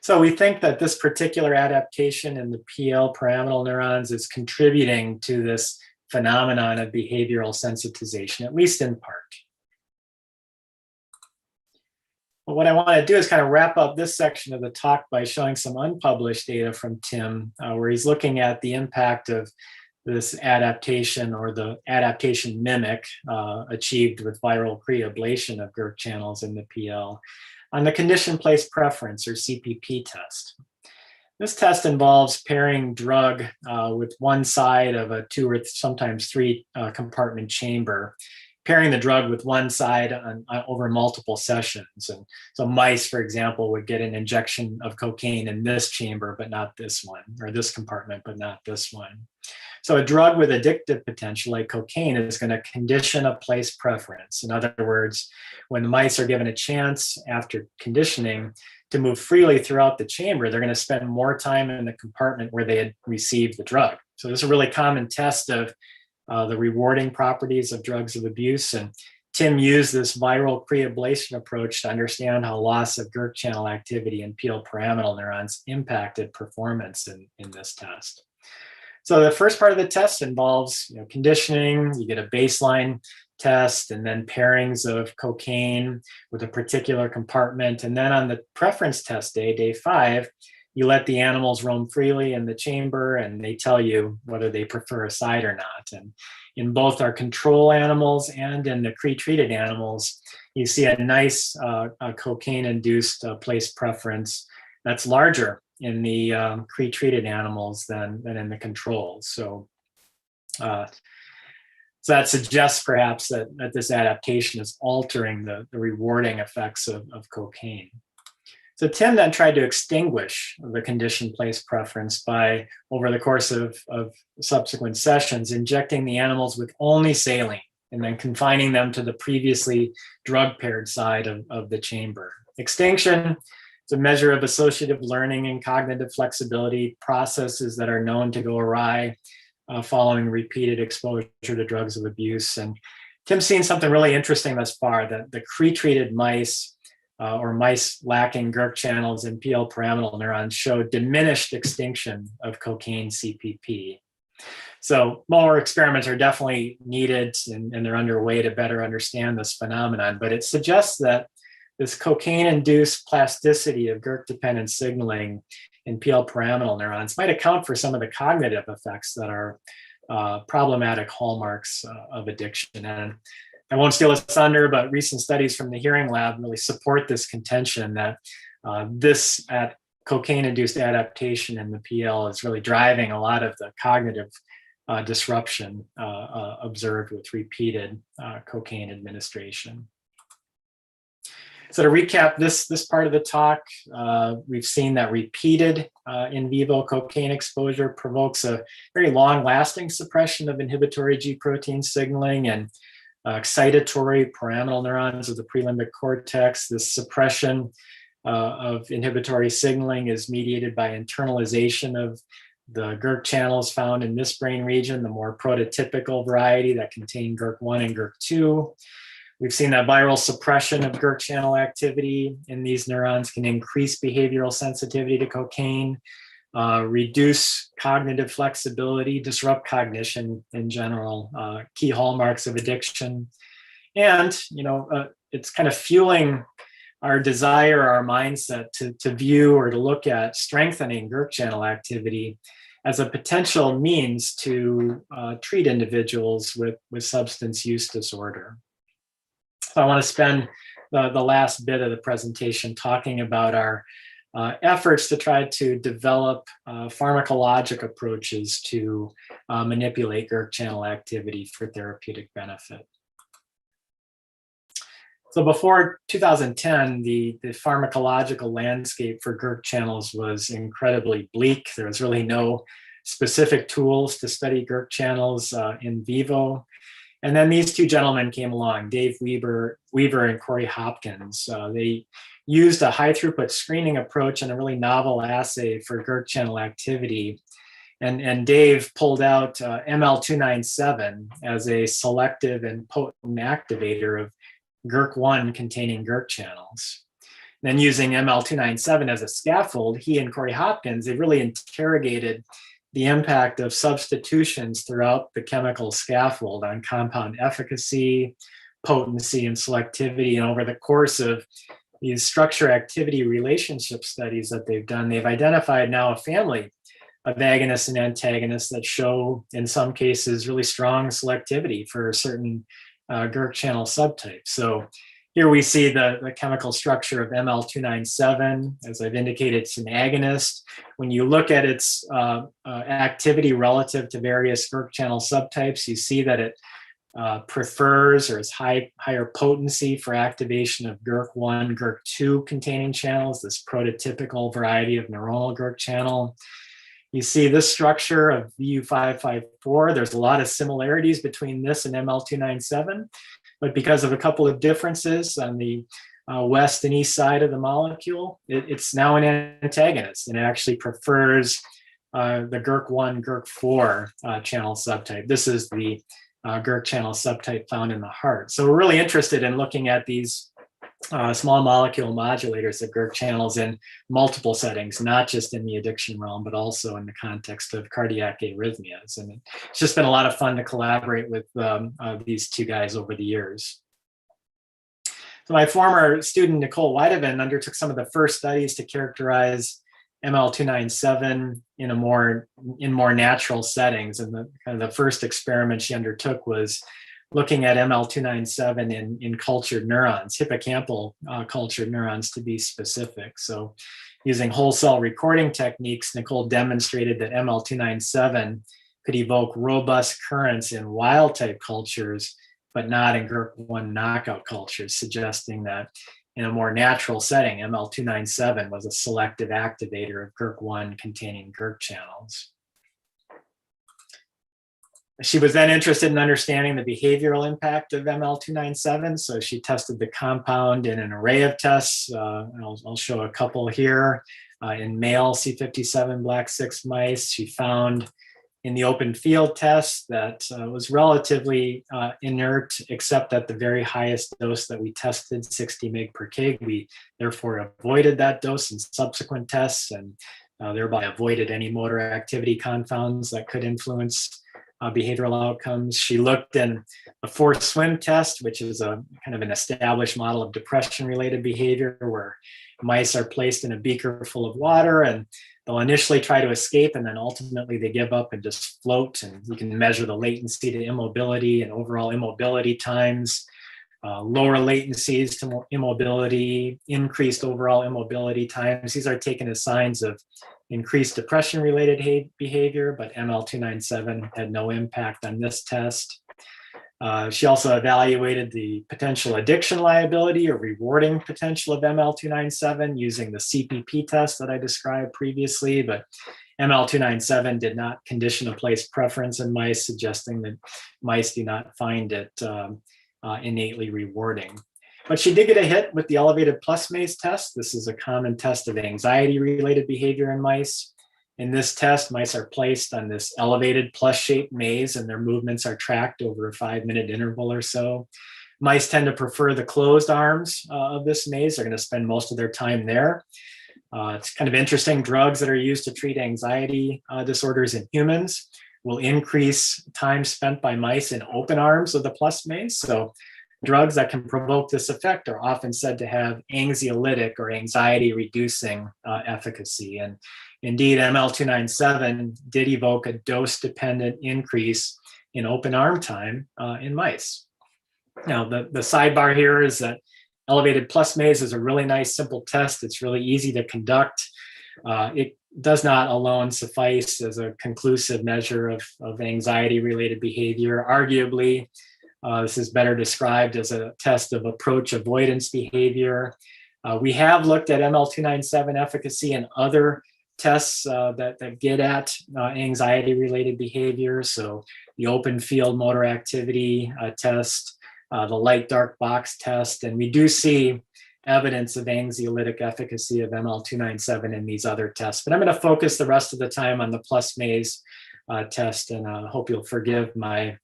So we think that this particular adaptation in the PL pyramidal neurons is contributing to this phenomenon of behavioral sensitization, at least in part. But what I want to do is kind of wrap up this section of the talk by showing some unpublished data from Tim, where he's looking at the impact of this adaptation, or the adaptation mimic achieved with viral Cree ablation of Gerk channels in the PL, on the condition place preference, or CPP test. This test involves pairing drug with one side of a 2 or sometimes 3 compartment chamber, pairing the drug with one side over multiple sessions. And so mice, for example, would get an injection of cocaine in this chamber, but not this one, or this compartment, but not this one. So a drug with addictive potential like cocaine is going to condition a place preference. In other words, when the mice are given a chance after conditioning to move freely throughout the chamber, they're going to spend more time in the compartment where they had received the drug. So this is a really common test of the rewarding properties of drugs of abuse. And Tim used this viral Cree ablation approach to understand how loss of Gerk channel activity in PL pyramidal neurons impacted performance in this test. So the first part of the test involves conditioning. You get a baseline test and then pairings of cocaine with a particular compartment. And then on the preference test day, day 5, you let the animals roam freely in the chamber and they tell you whether they prefer a side or not. And in both our control animals and in the pre-treated animals, you see a nice cocaine-induced place preference that's larger in the pre-treated animals than in the controls. So that suggests perhaps that this adaptation is altering the rewarding effects of cocaine. So Tim then tried to extinguish the conditioned place preference by, over the course of subsequent sessions, injecting the animals with only saline and then confining them to the previously drug-paired side of the chamber. Extinction is a measure of associative learning and cognitive flexibility, processes that are known to go awry following repeated exposure to drugs of abuse. And Tim's seen something really interesting thus far, that the pre-treated mice or mice lacking Gerk channels and PL pyramidal neurons show diminished extinction of cocaine CPP. So more experiments are definitely needed and they're underway to better understand this phenomenon, but it suggests that this cocaine-induced plasticity of Gerk-dependent signaling in PL pyramidal neurons might account for some of the cognitive effects that are problematic hallmarks of addiction. And I won't steal his thunder, but recent studies from the hearing lab really support this contention that this cocaine-induced adaptation in the PL is really driving a lot of the cognitive disruption observed with repeated cocaine administration. So to recap this part of the talk, we've seen that repeated in vivo cocaine exposure provokes a very long-lasting suppression of inhibitory G protein signaling and excitatory pyramidal neurons of the prelimbic cortex. This suppression of inhibitory signaling is mediated by internalization of the Gerk channels found in this brain region, the more prototypical variety that contain Gerk1 and Gerk2. We've seen that viral suppression of Gerk channel activity in these neurons can increase behavioral sensitivity to cocaine, reduce cognitive flexibility, disrupt cognition in general, key hallmarks of addiction. And, it's kind of fueling our desire, our mindset to view or to look at strengthening Gerk channel activity as a potential means to treat individuals with substance use disorder. So I want to spend the last bit of the presentation talking about our efforts to try to develop pharmacologic approaches to manipulate Gerk channel activity for therapeutic benefit. So before 2010, the pharmacological landscape for Gerk channels was incredibly bleak. There was really no specific tools to study Gerk channels in vivo. And then these two gentlemen came along, Dave Weaver and Corey Hopkins. They used a high throughput screening approach and a really novel assay for Gerk channel activity. And Dave pulled out ML297 as a selective and potent activator of Gerk1 containing Gerk channels. Then using ML297 as a scaffold, he and Corey Hopkins, they really interrogated the impact of substitutions throughout the chemical scaffold on compound efficacy, potency, and selectivity. And over the course of these structure-activity relationship studies that they've done, they've identified now a family of agonists and antagonists that show, in some cases, really strong selectivity for certain Gerk channel subtypes. So here we see the chemical structure of ML297. As I've indicated, it's an agonist. When you look at its activity relative to various Gerk channel subtypes, you see that it prefers or has higher potency for activation of Gerk1, Gerk2 containing channels, this prototypical variety of neuronal Gerk channel. You see this structure of VU554. There's a lot of similarities between this and ML297. But because of a couple of differences on the west and east side of the molecule, it's now an antagonist, and it actually prefers the Gerk1, Gerk4 channel subtype. This is the Gerk channel subtype found in the heart. So we're really interested in looking at these small molecule modulators of Gerk channels in multiple settings, not just in the addiction realm, but also in the context of cardiac arrhythmias. And it's just been a lot of fun to collaborate with these two guys over the years. So my former student, Nicole Weideven, undertook some of the first studies to characterize ML297 in more natural settings. And the first experiment she undertook was looking at ML297 in cultured neurons, hippocampal cultured neurons to be specific. So using whole cell recording techniques, Nicole demonstrated that ML297 could evoke robust currents in wild type cultures, but not in Gerk1 knockout cultures, suggesting that in a more natural setting, ML297 was a selective activator of Gerk1 containing Gerk channels. She was then interested in understanding the behavioral impact of ML297. So she tested the compound in an array of tests. I'll show a couple here. In male C57 black 6 mice, she found in the open field test that was relatively inert, except at the very highest dose that we tested, 60 mg per kg. We therefore avoided that dose in subsequent tests and thereby avoided any motor activity confounds that could influence behavioral outcomes. She looked in a forced swim test, which is a kind of an established model of depression-related behavior where mice are placed in a beaker full of water and they'll initially try to escape and then ultimately they give up and just float. And you can measure the latency to immobility and overall immobility times, lower latencies to immobility, increased overall immobility times. These are taken as signs of increased depression-related behavior, but ML297 had no impact on this test. She also evaluated the potential addiction liability or rewarding potential of ML297 using the CPP test that I described previously, but ML297 did not condition a place preference in mice, suggesting that mice do not find it innately rewarding. But she did get a hit with the elevated plus maze test. This is a common test of anxiety-related behavior in mice. In this test, mice are placed on this elevated plus-shaped maze and their movements are tracked over a 5-minute interval or so. Mice tend to prefer the closed arms of this maze. They're going to spend most of their time there. It's kind of interesting. Drugs that are used to treat anxiety disorders in humans will increase time spent by mice in open arms of the plus maze. So drugs that can provoke this effect are often said to have anxiolytic or anxiety-reducing efficacy. And indeed, ML297 did evoke a dose-dependent increase in open arm time in mice. Now, the sidebar here is that elevated plus maze is a really nice, simple test. It's really easy to conduct. It does not alone suffice as a conclusive measure of anxiety-related behavior. Arguably, this is better described as a test of approach avoidance behavior. We have looked at ML297 efficacy in other tests that get at anxiety-related behavior. So the open field motor activity test, the light-dark box test, and we do see evidence of anxiolytic efficacy of ML297 in these other tests. But I'm going to focus the rest of the time on the plus maze test, and I hope you'll forgive my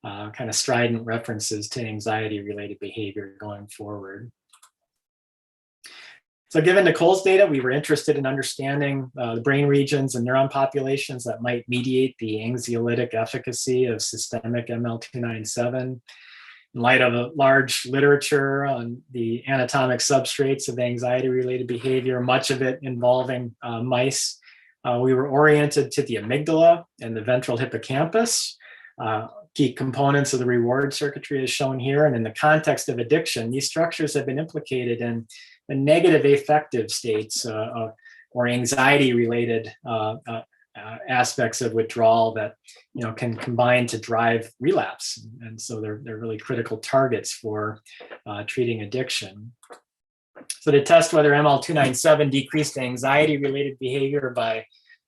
kind of strident references to anxiety-related behavior going forward. So given Nicole's data, we were interested in understanding the brain regions and neuron populations that might mediate the anxiolytic efficacy of systemic ML297. In light of a large literature on the anatomic substrates of anxiety-related behavior, much of it involving mice, we were oriented to the amygdala and the ventral hippocampus. Key components of the reward circuitry is shown here. And in the context of addiction, these structures have been implicated in the negative affective states or anxiety-related aspects of withdrawal that can combine to drive relapse. And so they're really critical targets for treating addiction. So to test whether ML297 decreased anxiety-related behavior by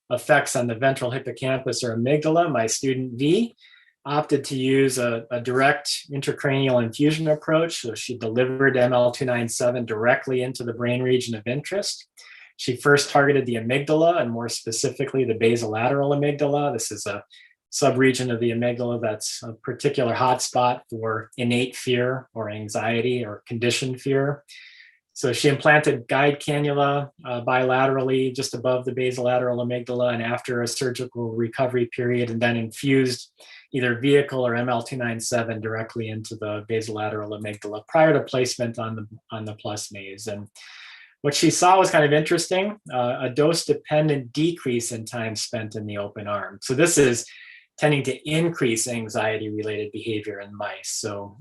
effects on the ventral hippocampus or amygdala, my student V opted to use a direct intracranial infusion approach. So she delivered ML297 directly into the brain region of interest. She first targeted the amygdala and more specifically the basolateral amygdala. This is a subregion of the amygdala that's a particular hotspot for innate fear or anxiety or conditioned fear. So she implanted guide cannula bilaterally just above the basolateral amygdala and after a surgical recovery period, and then infused either vehicle or ML297 directly into the basolateral amygdala prior to placement on the plus maze. And What she saw was kind of interesting, a dose-dependent decrease in time spent in the open arm. So this is tending to increase anxiety-related behavior in mice. So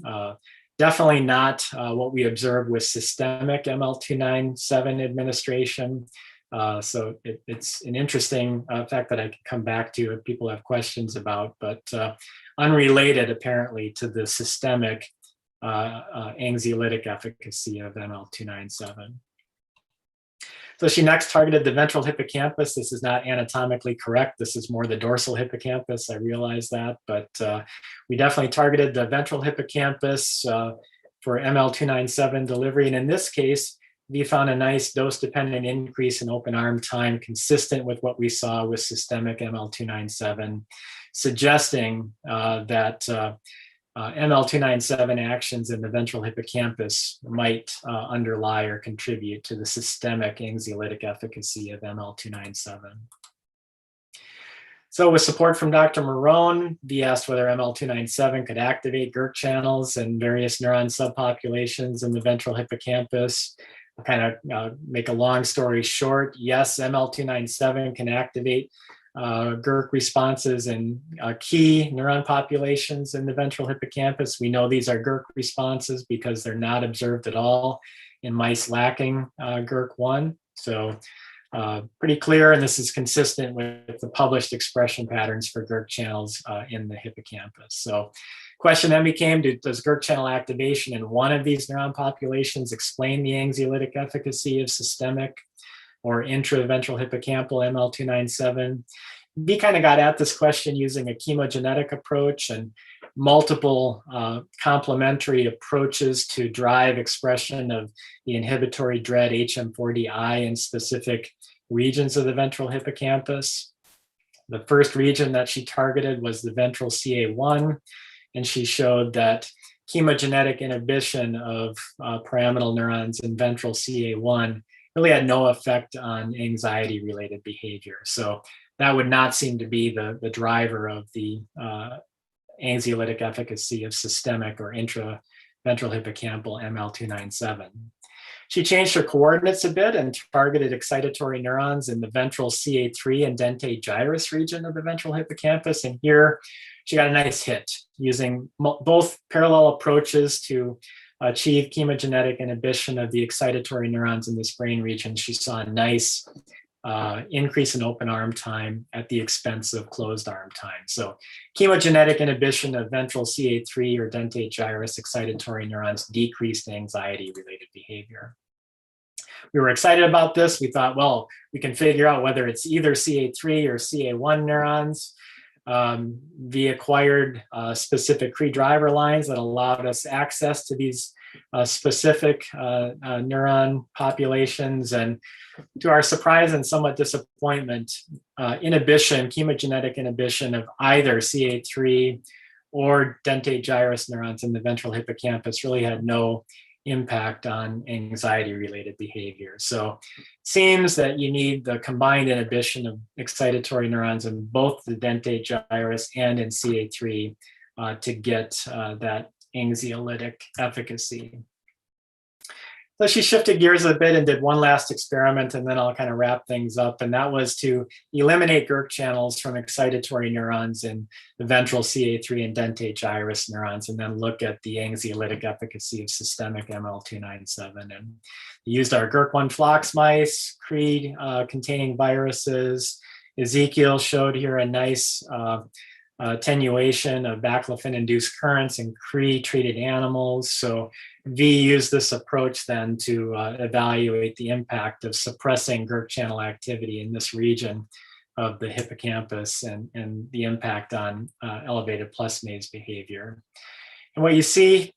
definitely not what we observed with systemic ML297 administration. So it's an interesting fact that I can come back to if people have questions about, but unrelated apparently to the systemic anxiolytic efficacy of ML297. So she next targeted the ventral hippocampus. This is not anatomically correct. This is more the dorsal hippocampus. I realize that, but we definitely targeted the ventral hippocampus for ML297 delivery. And in this case, we found a nice dose-dependent increase in open arm time consistent with what we saw with systemic ML297, suggesting that ML297 actions in the ventral hippocampus might underlie or contribute to the systemic anxiolytic efficacy of ML297. So with support from Dr. Marone, we asked whether ML297 could activate Gerk channels and various neuron subpopulations in the ventral hippocampus. I'll kind of make a long story short. Yes, ML297 can activate Gerk responses in key neuron populations in the ventral hippocampus. We know these are Gerk responses because they're not observed at all in mice lacking Gerk1. So pretty clear, and this is consistent with the published expression patterns for Gerk channels in the hippocampus. So question then became, does Gerk channel activation in one of these neuron populations explain the anxiolytic efficacy of systemic or intraventral hippocampal ML297? We kind of got at this question using a chemogenetic approach and multiple complementary approaches to drive expression of the inhibitory dread HM4DI in specific regions of the ventral hippocampus. The first region that she targeted was the ventral CA1, and she showed that chemogenetic inhibition of pyramidal neurons in ventral CA1 really had no effect on anxiety-related behavior. So that would not seem to be the driver of the anxiolytic efficacy of systemic or intraventral hippocampal ML297. She changed her coordinates a bit and targeted excitatory neurons in the ventral CA3 and dentate gyrus region of the ventral hippocampus. And here she got a nice hit using both parallel approaches to achieve chemogenetic inhibition of the excitatory neurons in this brain region. She saw a nice increase in open arm time at the expense of closed arm time. So chemogenetic inhibition of ventral CA3 or dentate gyrus excitatory neurons decreased anxiety-related behavior. We were excited about this. We thought, well, we can figure out whether it's either CA3 or CA1 neurons. We acquired specific Cree driver lines that allowed us access to these specific neuron populations. And to our surprise and somewhat disappointment, chemogenetic inhibition of either CA3 or dentate gyrus neurons in the ventral hippocampus really had no impact on anxiety-related behavior. So it seems that you need the combined inhibition of excitatory neurons in both the dentate gyrus and in CA3 to get that anxiolytic efficacy. So she shifted gears a bit and did one last experiment, and then I'll kind of wrap things up. And that was to eliminate Gerk channels from excitatory neurons in the ventral CA3 and dentate gyrus neurons, and then look at the anxiolytic efficacy of systemic ML297. And we used our Gerk1 flox mice, Cree containing viruses. Ezekiel showed here a nice attenuation of baclofen-induced currents in Cree-treated animals. So V used this approach then to evaluate the impact of suppressing Gerk channel activity in this region of the hippocampus and the impact on elevated plasmase behavior. And what you see,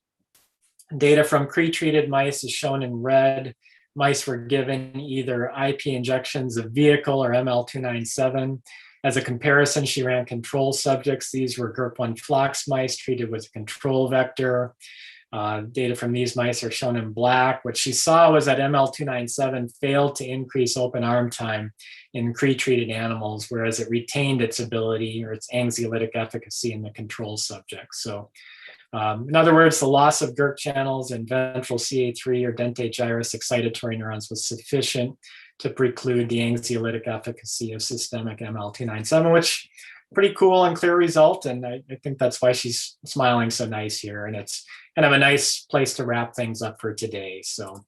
data from Cree-treated mice is shown in red. Mice were given either IP injections of vehicle or ML297. As a comparison, she ran control subjects. These were Gerk1 flox mice treated with a control vector. Data from these mice are shown in black. What she saw was that ML297 failed to increase open arm time in Cree-treated animals, whereas it retained its ability or its anxiolytic efficacy in the control subjects. So In other words, the loss of Gerk channels in ventral CA3 or dentate gyrus excitatory neurons was sufficient to preclude the anxiolytic efficacy of systemic ML297, which pretty cool and clear result. And I think that's why she's smiling so nice here. And it's kind of a nice place to wrap things up for today. So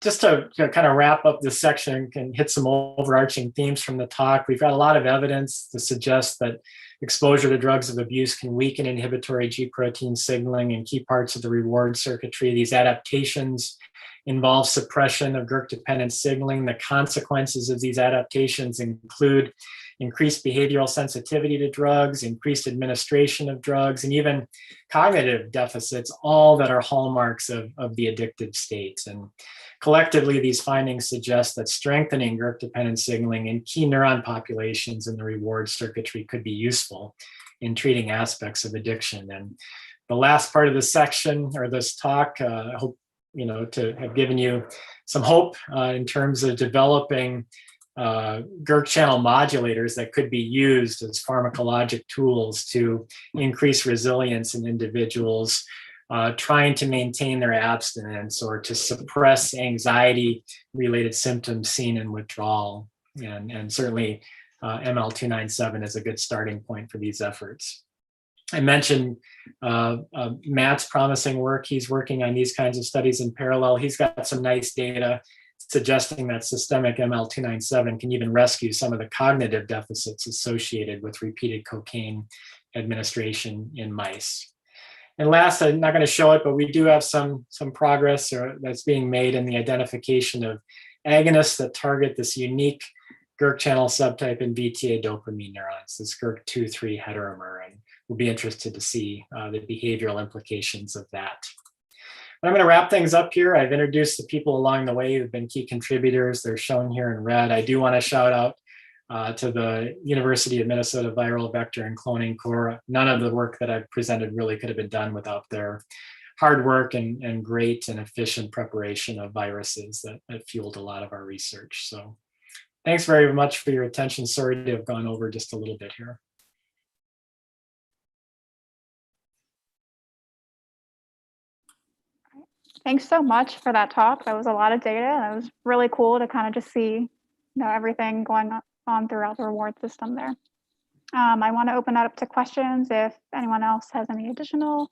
just to kind of wrap up this section and hit some overarching themes from the talk, we've got a lot of evidence to suggest that exposure to drugs of abuse can weaken inhibitory G protein signaling in key parts of the reward circuitry. These adaptations involve suppression of Gerk-dependent signaling. The consequences of these adaptations include increased behavioral sensitivity to drugs, increased administration of drugs, and even cognitive deficits, all that are hallmarks of the addictive state. And collectively, these findings suggest that strengthening Gerk-dependent signaling in key neuron populations in the reward circuitry could be useful in treating aspects of addiction. And the last part of this section or this talk, I hope to have given you some hope in terms of developing Gerk channel modulators that could be used as pharmacologic tools to increase resilience in individuals trying to maintain their abstinence or to suppress anxiety-related symptoms seen in withdrawal. And certainly ML297 is a good starting point for these efforts. I mentioned Matt's promising work. He's working on these kinds of studies in parallel. He's got some nice data suggesting that systemic ML297 can even rescue some of the cognitive deficits associated with repeated cocaine administration in mice. And last, I'm not going to show it, but we do have some progress that's being made in the identification of agonists that target this unique Gerk channel subtype in VTA dopamine neurons, this Gerk2-3 heteromer, and we'll be interested to see the behavioral implications of that. But I'm going to wrap things up here. I've introduced the people along the way who've been key contributors. They're shown here in red. I do want to shout out to the University of Minnesota Viral Vector and Cloning Core. None of the work that I've presented really could have been done without their hard work and great and efficient preparation of viruses that fueled a lot of our research. So thanks very much for your attention. Sorry to have gone over just a little bit here. Thanks so much for that talk. That was a lot of data, and it was really cool to kind of just see everything going on throughout the reward system there. I want to open that up to questions if anyone else has any additional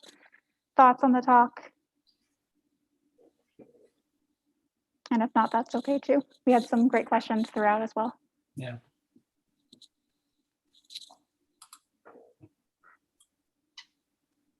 thoughts on the talk. And if not, that's okay too. We had some great questions throughout as well. Yeah.